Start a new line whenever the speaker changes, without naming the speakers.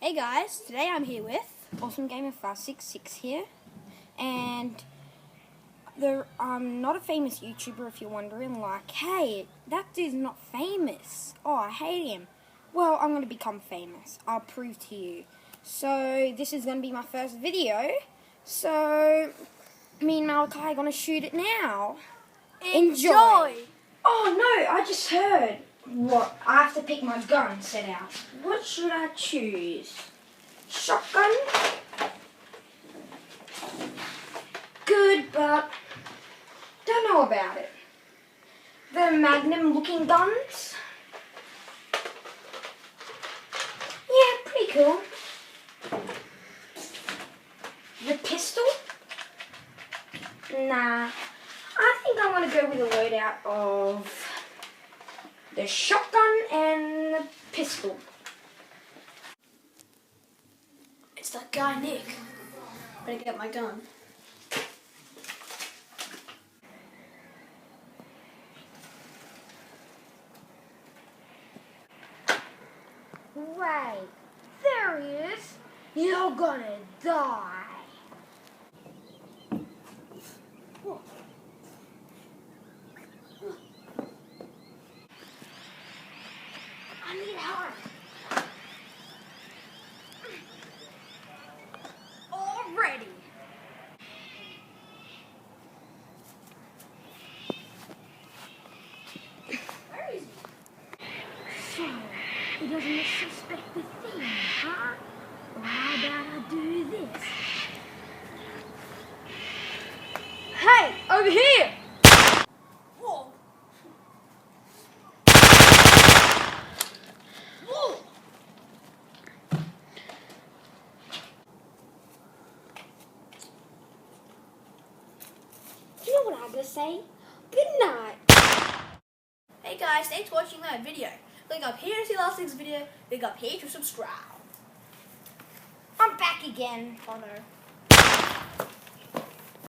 Hey guys, today I'm here with Awesome Gamer 566 here, and I'm not a famous YouTuber if you're wondering, like, hey, that dude's not famous. Oh, I hate him. Well, I'm going to become famous. I'll prove to you. So, this is going to be my first video, so me and Malachi are going to shoot it now. Enjoy! Oh no, I just heard. What? I have to pick my gun set out. What should I choose? Shotgun? Good, but don't know about it. The Magnum looking guns? Yeah, pretty cool. The pistol? Nah. I think I want to go with a loadout of the shotgun and the pistol.
It's that guy, Nick. Better get my gun.
Wait, there he is. You're gonna die. I need help. Already. Where is he? So, he doesn't suspect the thing, huh? Well, how about I do this? Hey, over here! Whoa! Whoa! You know what I was gonna say? Good night.
Hey guys, thanks for watching that video. Click up here to see last week's video. Click up here to subscribe.
I'm back again.
Oh no.